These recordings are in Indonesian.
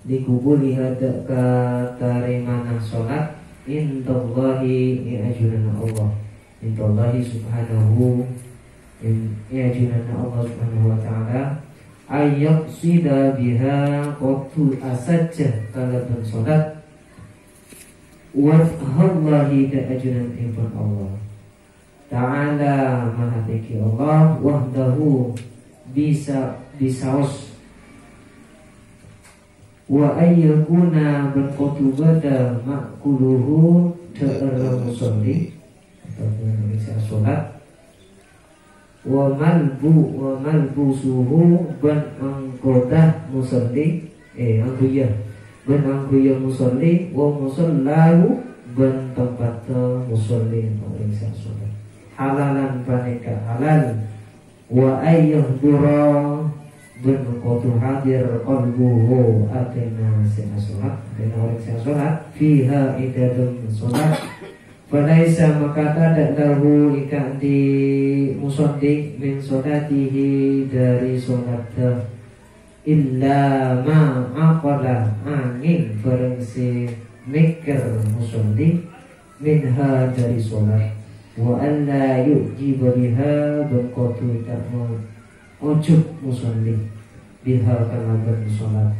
dikubuliha katarimana sholat indallahi ajrana Allah indallahi subhanahu ajrana Allah subhanahu wa ta'ala ayat sida biha qatu asajjah kalaban sholat wajhallahi ajrana ibn Allah ta'ala maha tinggi Allah wahdahu bisaus wa ayyakuna berkotubada makuluhu ta'ala musalli atau bisa sholat wa malbusuhu ban angkodah musalli angkuyah ban angkuyah musalli wa musallahu ban tempat musalli atau bisa sholat halalan paneka halal wa ayyuhdura ben kudu hadir qalbuhu atena sing salat atena orang sing salat fiha idadun salat falaisa maka tak lahu ikan di musaddiq min salatihi dari salat illa ma aqala angin bareng si mikir musaddiq minha dari salat wa alla yujibu biha ben kudu tak ujub musalli biha kalaban sholat.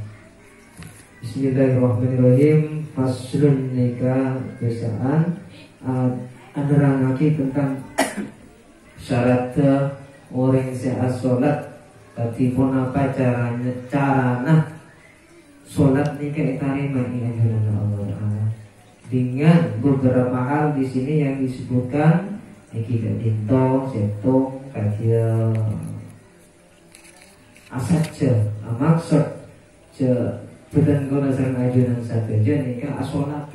Bismillahirrahmanirrahim. Faslun nikah besaan anerangake tentang syarat orang sehat sholat. Tadi pun apa caranya sholat nikah tarima ilahi Allah Taala dengan beberapa hal di sini yang disebutkan iki dinto seto kajian asatja maksud je beden kono sareng ajunan sabeja nikah asolat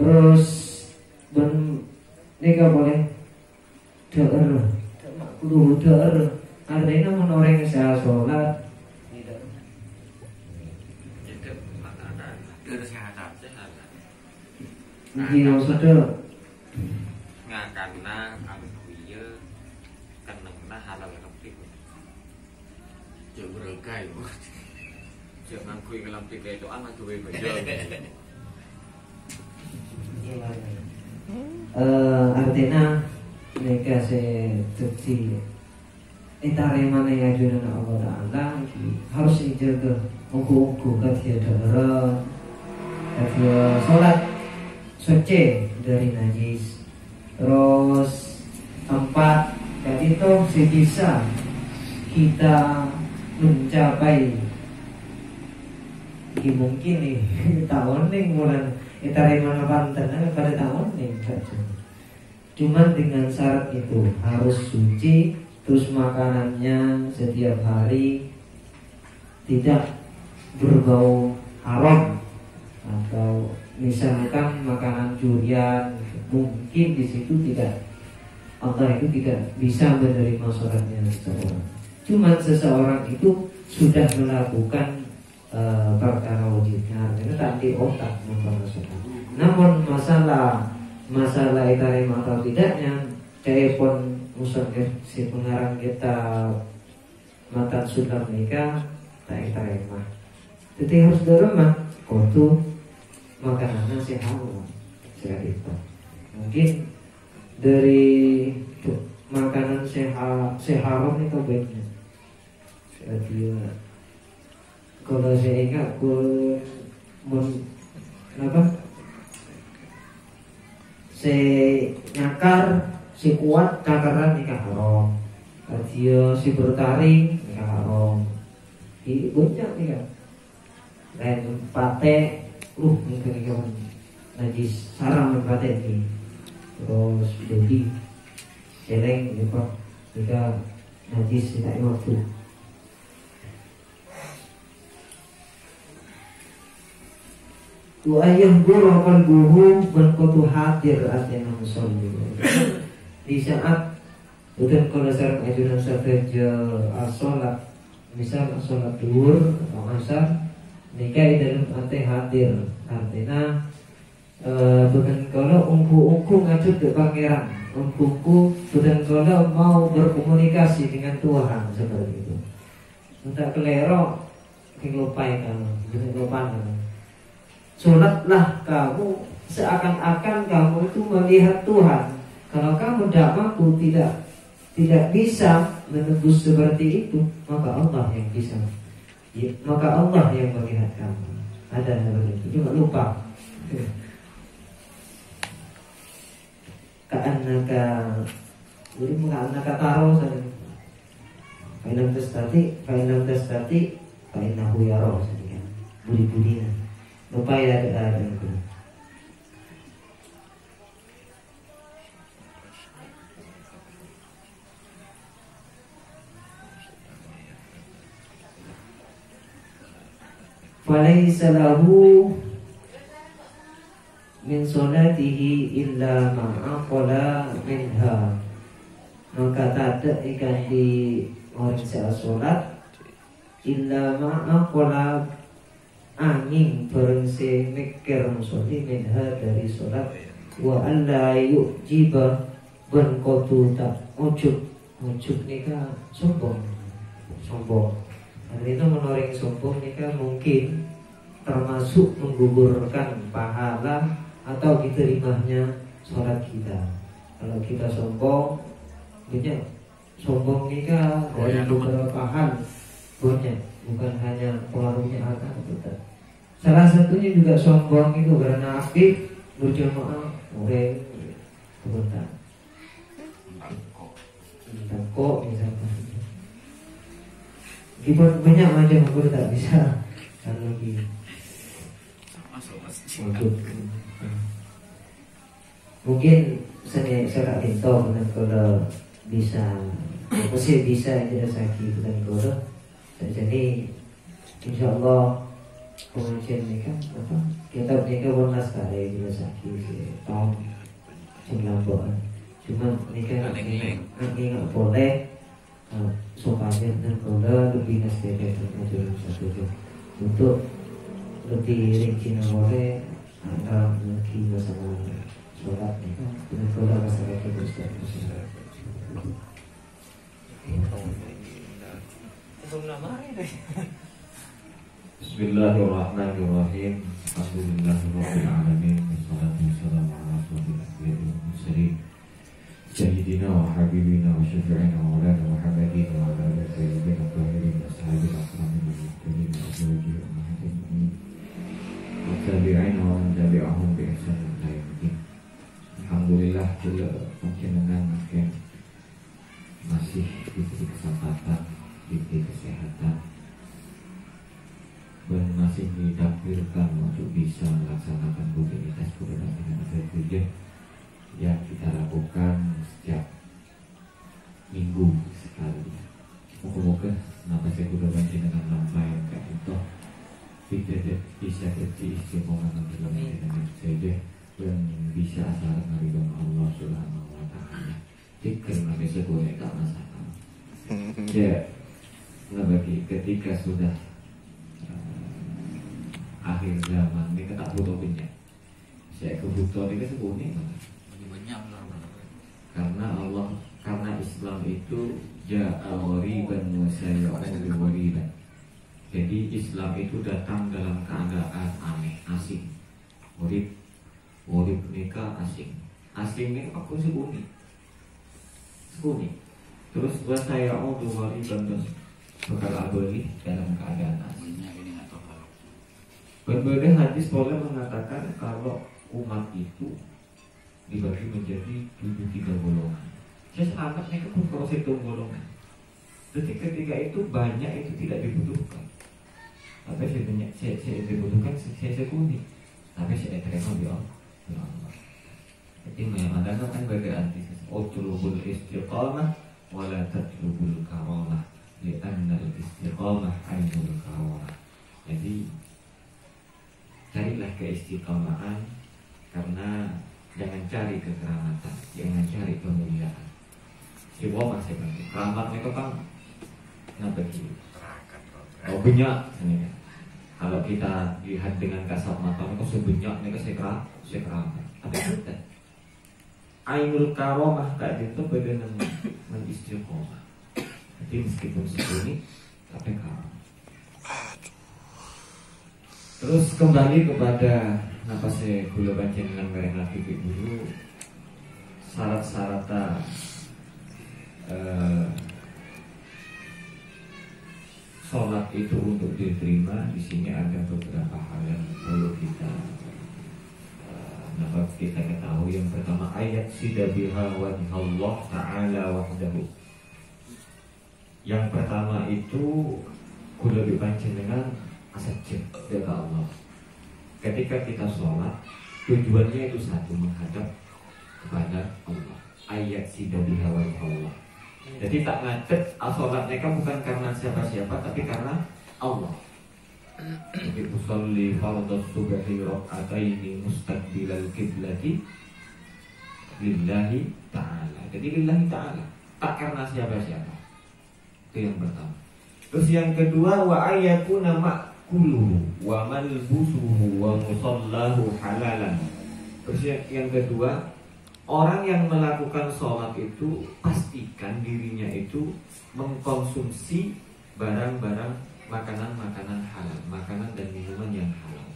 terus ben nikah boleh deur kudu deur artinya mun orang yang salat tidak itu makanan deur sehat iya maksudnya ngakarna angkuye kenengna halal berengkai, jangan kui ngelam tiga itu anak dua baju. Artinya mereka seperti itaremane ajunan Allah Taala harus dijaga uku katia darah, katia sholat suci dari najis. Terus tempat itu sebisa kita mencapai mungkin nih tahun nih bulan itare mana panten pada tahun nih cuman dengan syarat itu harus suci terus makanannya setiap hari tidak berbau haram atau misalkan makanan curian mungkin di situ tidak Allah itu tidak bisa menerima syaratnya seseorang. Cuma seseorang itu sudah melakukan perkara wajibnya, karena tak di otak mempermasalahkan. Namun masalah itarima atau tidaknya, saya pun musuh si pengarang kita matan sudah nikah tak itarima. Jadi harus dorong kotu makanannya sehat, sehat itu. Mungkin dari makanan sehat itu baiknya. Dia kalau saya ingat saya nyakar si kuat cakaran nikah haram dia si bertari nikah haram di banyak nih kan lain pate nikah najis sarang pate ini terus jadi celeng gitu nikah najis tidak waktu. Wa ayyuhdura qalbuhu ban kudu hadir atena musolli. Di saat udah kalau sareng ajunan sabeja salat, misal salat zuhur atau asar, nikah dalam ate hadir. Artinya bukan kalau ungku ngajut ke pangeran, ungku bukan kalau mau berkomunikasi dengan Tuhan seperti itu. Untuk kelero lupai kamu, lupa kamu. Sholatlah kamu seakan-akan kamu itu melihat Tuhan. Kalau kamu tidak mampu, tidak bisa menembus seperti itu, maka Allah yang bisa, maka Allah yang melihat kamu. Ada seperti itu, cuma lupa. Ka'annaka, jadi ka'annaka taro saja. Fa'inam tastati, fa'innahu yaro saja. Budi-budinya. Lupa ya ada itu. Falaysa lahu min salatihi illa ma'aqala minha. Maka tak ada ikan di orang yang sholat illa ma'aqala angin berengse mikir musolli minha dari sholat. Wa alla yu'jiba ben kotu tak ujub nikah sombong. Itu menorang sombong nikah mungkin termasuk menggugurkan pahala atau diterimanya sholat kita. Kalau kita sombong, banyak sombong nikah ada beberapa hal, banyak, bukan hanya pengaruhnya akan betul. Salah satunya juga sombong itu karena aktif berjamaah orang kebetulan kok misalkan. Banyak macam aku tak bisa lagi. Mungkin saya pintu dengan kalau bisa, mesti bisa tidak sakit dengan kalau. Jadi insya Allah pengajian ini kan apa? Kita nikah warna sekali tidak sakit tahun sembilan. Cuma nikah nggak boleh. Sopannya dan kalau lebih nasihat pengajian satu untuk lebih rinci boleh dalam lagi masalah sholat dengan kalau masalah itu Ustaz. Bismillahirrahmanirrahim. Alhamdulillahirabbil alamin. Wassalatu wassalamu ala asyrofil anbiya'i wal mursalin. Sayyidina wa habibina wa syafi'ina wa maulana Muhammadin wa ala alihi tayyibin at-tahirin ashabil akramin wal muhtamin wa azwajihi ummahatil mu'minin wa tabi'ina wa man tabi'ahum bi ihsan ila yaumil. Alhamdulillah kula panjenengan makin masih diberi kesempatan, diberi kesehatan, dan masih ditakdirkan untuk bisa melaksanakan rutinitas kebenaran dengan kerja yang kita lakukan setiap minggu sekali. Moga-moga kenapa saya sudah bantu dengan lampai kayak itu tidak bisa terjadi istiqomah dalam dengan saja dan bisa asal dari Allah Subhanahu wa taala. Jika manusia boleh tak masalah. Ya, bagi ketika sudah akhir zaman ini tak butuh punya. Saya kebutuhan ini sebenarnya karena Islam itu ghoriban wa sayaudu ghoriban. Jadi Islam itu datang dalam keadaan aneh, asing. Gharib nikah asing. Asing ini aku sebuni. Terus wa sayaudu ghoriban dan bakal abadi dalam keadaan asing. Berbeda hadis boleh mengatakan kalau umat itu dibagi menjadi 73 golongan. Saya selamat nih pun kalau saya golongan. Jadi ketika itu banyak itu tidak dibutuhkan. Tapi saya dibutuhkan saya kuning. Tapi saya terima di Allah. Jadi mengatakan kan bagi arti utlubul istiqamah wala tatlubul karamah. Li'anna al-istiqamah ainul karamah. Jadi carilah keistiqamahan karena jangan cari kekeramatan, jangan cari kemuliaan. Coba masih penting. Keramat itu kan kenapa gitu? Oh banyak, kalau kita lihat dengan kasat mata itu sebanyak itu saya keramat. Tapi kita ainul karomah kayak itu beda dengan istiqomah. Jadi meskipun segini tapi karam. Terus kembali kepada apa sih kula panjenengan bareng lagi dulu syarat-syarat sholat itu untuk diterima. Di sini ada beberapa hal yang perlu kita kita ketahui. Yang pertama, ayat sidabiha wajhallah ta'ala wahdahu. Yang pertama itu kula panjenengan asajud kepada Allah. Ketika kita sholat, tujuannya itu satu, menghadap kepada Allah. Ayat sidabiha wajhallah. Jadi tak ngadep sholatnya kan bukan karena siapa-siapa, tapi karena Allah. Jadi usolli fardhu subhi raka'ataini mustaqbilal qiblati lillahi ta'ala. Jadi lillahi ta'ala, tak karena siapa-siapa. Itu yang pertama. Terus yang kedua, wa ayakuna ma'kuluhu wa malbusuhu wa musallahu halalan. Terus yang kedua, orang yang melakukan sholat itu pastikan dirinya itu mengkonsumsi barang-barang makanan-makanan halal, makanan dan minuman yang halal.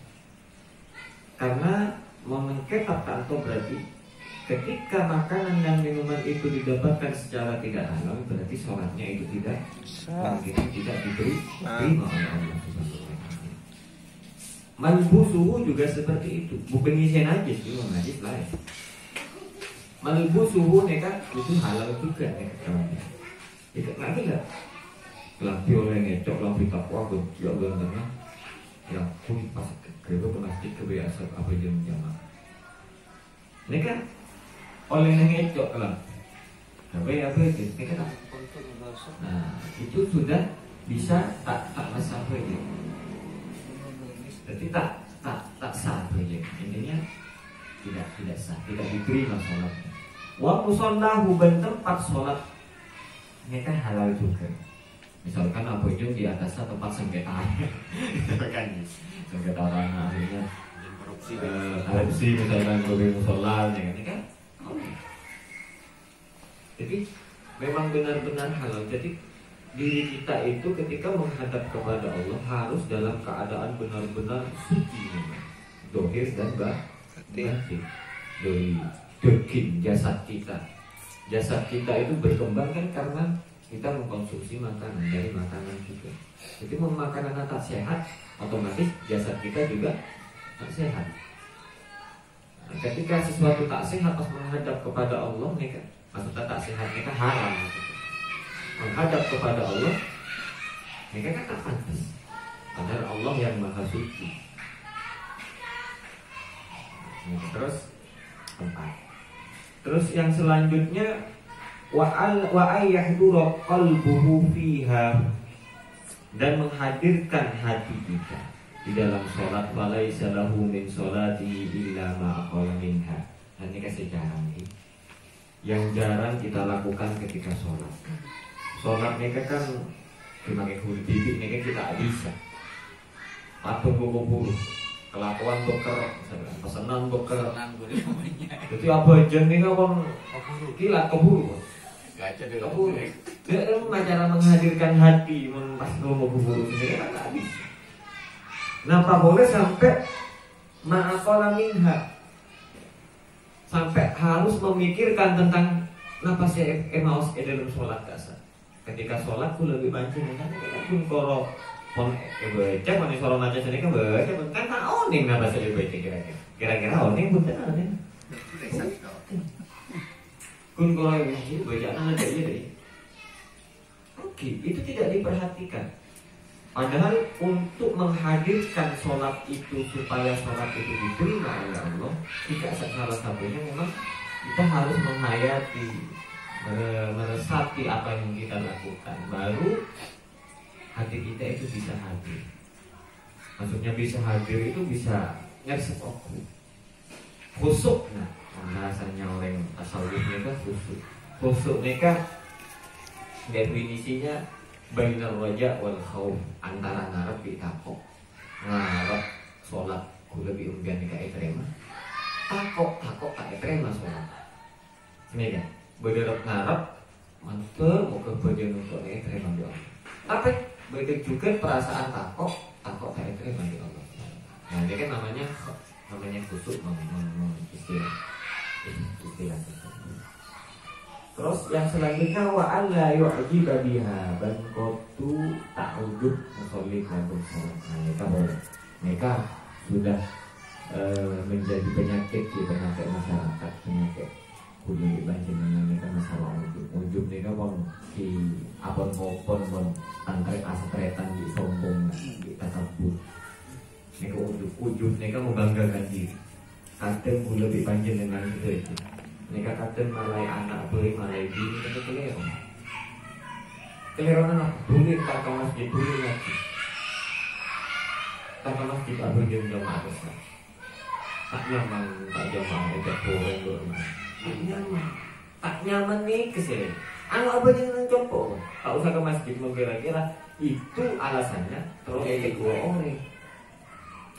Karena mengetat tanto berarti ketika makanan dan minuman itu didapatkan secara tidak halal, berarti sholatnya itu tidak diberi terima oleh Allah Subhanahu wa taala. Malbusuhu juga seperti itu, bukan nyisen aja sih, najis lain. Malbusuhu neka itu halal juga neka kawannya. Itu nanti enggak lampi oleh ngecok, lampi takwa, ya gantengnya ya pun pas kira plastik kebiasaan apa jam-jam. Ini kan oleh ngecok lah. Tapi apa itu? Ini kan nah itu sudah bisa tak sah saja. Jadi tak sah saja. Intinya tidak sah, tidak diterima sholatnya. Wa musallahu ben tempat sholat ini kan halal juga. Misalkan apa itu di atasnya tempat sengketa, kan sengketa orang akhirnya korupsi misalkan lebih musola, ini kan. Jadi memang benar-benar halal. Jadi diri kita itu ketika menghadap kepada Allah harus dalam keadaan benar-benar suci, dohir dan batin. Dari daging jasad kita itu berkembang kan karena kita mengkonsumsi makanan, dari makanan juga. Jadi makanan tak sehat, otomatis jasad kita juga tak sehat. Nah, ketika sesuatu tak sehat pas menghadap kepada Allah, maksudnya tak sehat, haram. Menghadap kepada Allah, kan tak pantas. Padahal Allah yang maha suci. Terus tempat. Terus yang selanjutnya wa ayyahdura qalbuhu fiha, dan menghadirkan hati kita di dalam sholat. Walaisa lahu min sholatihi illa ma aqala minha. Dan ini sejarah ini yang jarang kita lakukan ketika sholat. Sholat ini kan dipakai huruf bibit, ini kita bisa patung buru kelakuan beker, pesanan beker. Jadi apa jen ini kan kilat keburu. Keburu. Dia cara menghadirkan hati, pas ngomong keburu sendiri kan tak bisa. Kenapa boleh sampai ma'aqala minha, sampai harus memikirkan tentang napa sih emaus dalam sholat kasar. Ketika sholat ku lebih banci kan pun koro pon baca mana sorong aja sini kan baca kan tak oning napa sih baca kira-kira oning betul oning. Kun koro yang bacaan ada aja deh. Oke, itu tidak diperhatikan. Padahal untuk menghadirkan sholat itu supaya sholat itu diterima oleh Allah, tidak salah satunya memang kita harus menghayati, meresapi apa yang kita lakukan, baru hati kita itu bisa hadir. Maksudnya bisa hadir itu bisa ngeresep aku khusuk. Nah, bahasanya orang tasawufnya kan khusuk mereka definisinya bainar raja wal khauf, antara ngarep di takok. Ngarep sholat ku lebih umbian ka terima, takok tak terima sholat. Ini kan berderap ngarep mantep mau ke bagian untuk terima doa. Tapi beda juga perasaan takok tak terima di Allah. Nah ini kan namanya khusyuk istilah. Terus yang selanjutnya wa alla yu'jiba biha ban qatu ta'udud musolli lakum salat. Nah, mereka sudah menjadi penyakit di penyakit masyarakat, penyakit kudu panjenengan mereka masalah ujub mereka pun di apon-apon pun tangkrek aspretan di sombong di takabur. Mereka ujub mereka membanggakan diri. Kadang gula lebih panjenengan itu. Mereka kadang malai anak beli malai diri mereka keliru anak beli tak ke masjid beli lagi tak ke masjid abu jam-jam atas tak nyaman tak jamaah ajak goreng tak nyaman nih kesini anak apa jangan coba tak usah ke masjid kira-kira itu alasannya terus kayak dua orang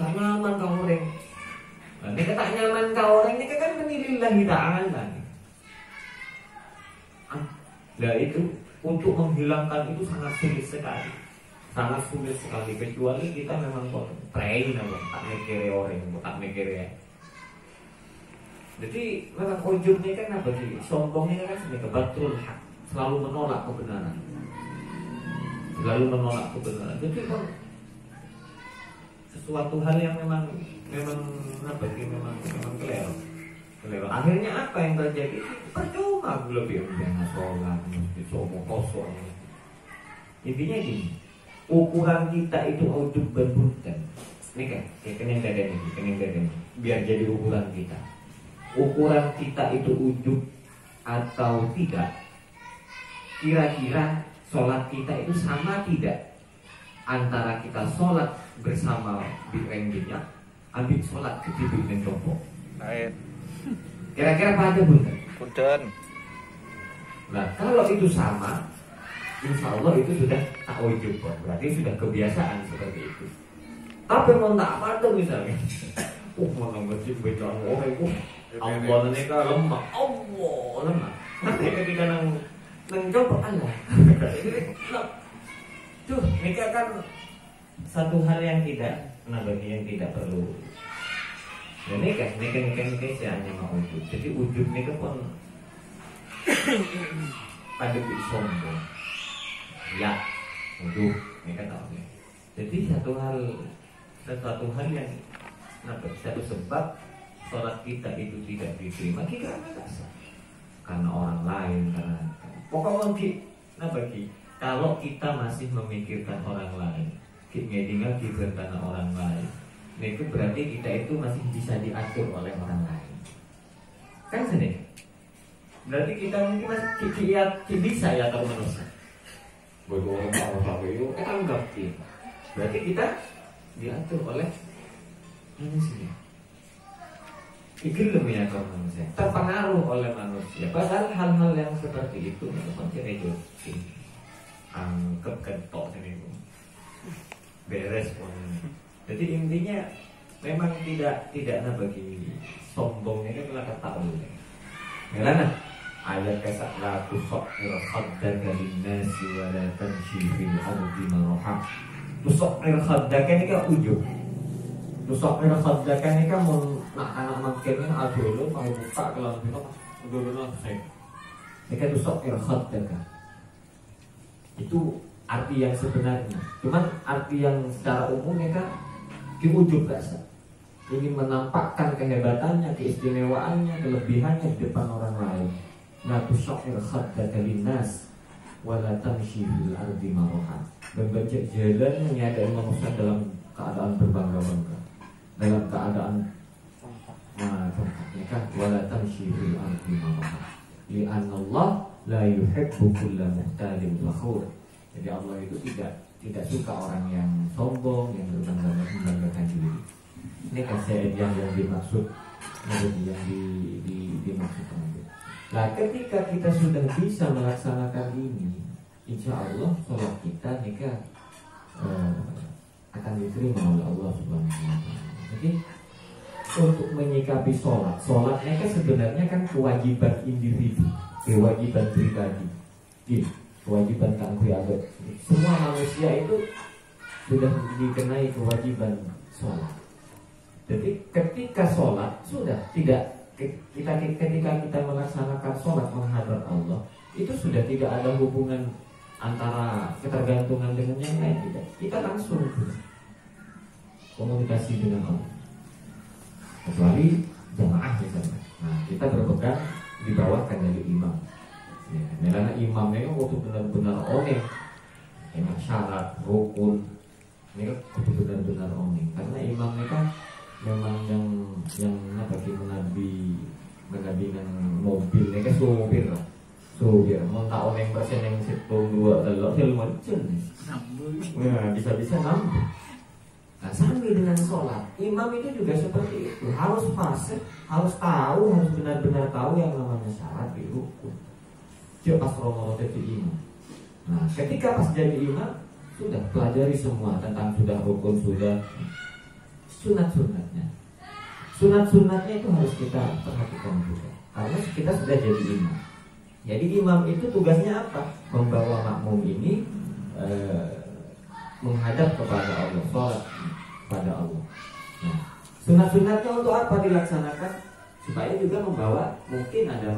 tak nyaman kau orang. Mereka tak nyaman kau orang ini kan menilillahi ta'ala. Nah itu untuk menghilangkan itu sangat sulit sekali. Sangat sulit sekali kecuali kita memang train tak mikir orang, tak mikir ya. Jadi memang ujubnya kan apa sih? Sombongnya kan sebenarnya betul hak, selalu menolak kebenaran. Selalu menolak kebenaran. Jadi kan sesuatu hal yang memang apa sih memang keliru. Akhirnya apa yang terjadi? Percuma lebih jangan sholat, mesti sombong kosong. Intinya gini, ukuran kita itu ujub berpunten. Ini kan, kening dada, biar jadi ukuran kita. Ukuran kita itu ujub atau tidak? Kira-kira sholat kita itu sama tidak? Antara kita sholat bersama di rengginya, ambil sholat ke tidur dan jongkok. Kira-kira apa aja punten? Nah kalau itu sama, insya Allah itu sudah tak ujub, berarti sudah kebiasaan seperti itu. Tapi mau tak apa tuh misalnya, mau nambah baca orang itu, Allah mereka lemah, Allah lemah. Nanti ketika nang coba Allah, tuh mereka kan satu hal yang tidak, bagi yang tidak perlu. Dan nikah saya hanya mau ujub. Jadi ujub nikah pun pada sombong. Ya, ujub nikah tahu nih. Jadi satu hal yang satu sebab sholat kita itu tidak diterima karena orang lain, karena pokoknya bagi kalau kita masih memikirkan orang lain, ngedingan karena orang lain. Nah itu berarti kita itu masih bisa diatur oleh orang lain. Kan sendiri. Berarti kita mungkin masih bisa ya atau manusia. Orang itu anggap kita. Berarti kita diatur oleh manusia. Pikir lebih atau manusia. Terpengaruh oleh manusia. Padahal hal-hal yang seperti itu memang tidak jodoh. Anggap kentok ini. Beres pun. Jadi intinya memang tidak bagi sombongnya itu telah ketahui. Karena ayat kesat la tusok irkhaddaka linnasi wa la tamshi fil ardi maraha. Tusok irkhaddaka ini kan ujub. Tusok irkhaddaka ini kan anak makinnya adolo mau buka kelam itu adolo saya. Ini kan tusok irkhaddaka. Itu arti yang sebenarnya. Cuman arti yang secara umumnya kan diujub rasa, ingin menampakkan kehebatannya, keistimewaannya, kelebihannya di depan orang lain. La tusyaqir khaddaka linnas wa la tamshi fil ardi maraha. Membajak jalan menyadari manusia dalam keadaan berbangga-bangga, dalam keadaan tempatnya kan wa la tamshi fil ardi maraha. Li'anna Allah la yuhibbu kulla muhtalin fakhur. Jadi Allah itu tidak suka orang yang sombong, yang berbangga-banggakan diri. Ini kan yang dimaksud, yang dimaksudkan. Nah, ketika kita sudah bisa melaksanakan ini, insya Allah sholat kita akan diterima oleh Allah Subhanahu Wa Taala. Jadi untuk menyikapi sholat kan sebenarnya kan kewajiban individu, kewajiban pribadi. Kewajiban kangku adat. Semua manusia itu sudah dikenai kewajiban sholat. Jadi ketika sholat sudah tidak ketika kita melaksanakan sholat menghadap Allah itu sudah tidak ada hubungan antara ketergantungan dengan yang lain, tidak. Kita langsung komunikasi dengan Allah. Kecuali jamaah misalnya. Nah, kita berpegang di bawah kendali imam. Ya, karena imamnya kan waktu benar-benar oning, yang syarat rukun ini kan benar-benar oning. Karena imamnya kan memang yang apa sih menabikan mobil ini kan supir lah. Supir mau tak oneng persen yang situ dua telur film macam ni. Ya, bisa-bisa nambah. Nah, sambil dengan sholat, imam itu juga seperti itu. Harus fasih, harus tahu, harus benar-benar tahu yang namanya syarat di rukun. Dia pas romo jadi imam. Nah, ketika pas jadi imam, sudah pelajari semua tentang sudah rukun, sudah sunat-sunatnya. Sunat-sunatnya itu harus kita perhatikan juga. Karena kita sudah jadi imam. Jadi imam itu tugasnya apa? Membawa makmum ini menghadap kepada Allah, sholat kepada Allah. Nah, sunat-sunatnya untuk apa dilaksanakan? Supaya juga membawa, mungkin ada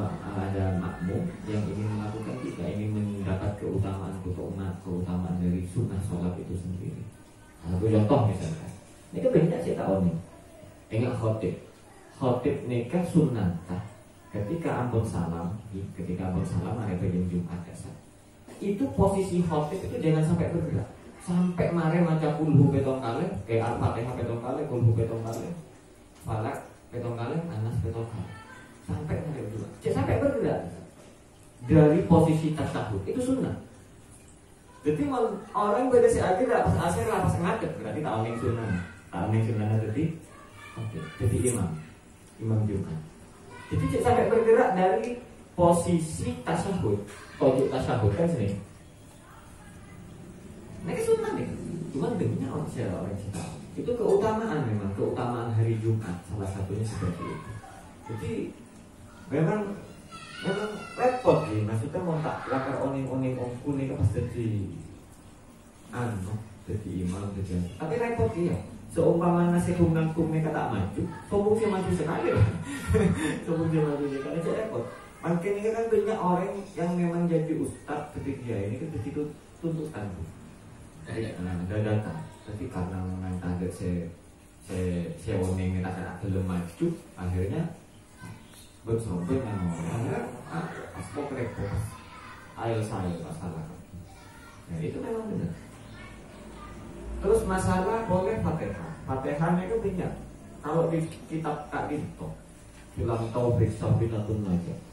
makmum yang ingin melakukan, kita ingin mendapat keutamaan dari sunnah sholat itu sendiri. Satu contoh misalkan, ini kan banyak saya tahu nih, ingat khotib nikah sunnah. Ketika ampun salam hari bagian Jumat dasar, itu posisi khotib itu jangan sampai bergerak. Sampai mare maca kulhu betong kali, kayak Al-Fatihah betong kali, kulhu betong kali, Falak betong kali, Anas betong kali, sampai mare bergerak. Sampai bergerak dari posisi tasyahud itu sunnah. Jadi orang beda si akhir lah pas akhir lah pas ngadep berarti tahunin sunnah jadi oke. Jadi imam Jumat. Jadi sampai bergerak dari posisi tasyahud, pojok tasyahud kan sini. Ini sunnah nih, cuma dengannya orang cerita itu keutamaan, memang keutamaan hari Jumat salah satunya seperti itu. Jadi memang repot sih, maksudnya mau tak lakar oning kuning pas jadi jadi imam jadi, tapi repot ya. Seumpama nasi kumnang mereka tak maju, sombong sih maju sekali lah. Sombong sih maju sekali, itu repot. Makanya kan banyak orang yang memang jadi ustadz ketika ini kan jadi tuntutan. Ada data, tapi karena memang target saya warning kita tak belum maju, akhirnya bersombong dengan orang. Pas kok repot, ayo saya masalah. Nah itu memang benar. Terus masalah boleh Fatihahnya itu banyak. Kalau di kitab Kak Dito bilang Taufik Sabinatun aja.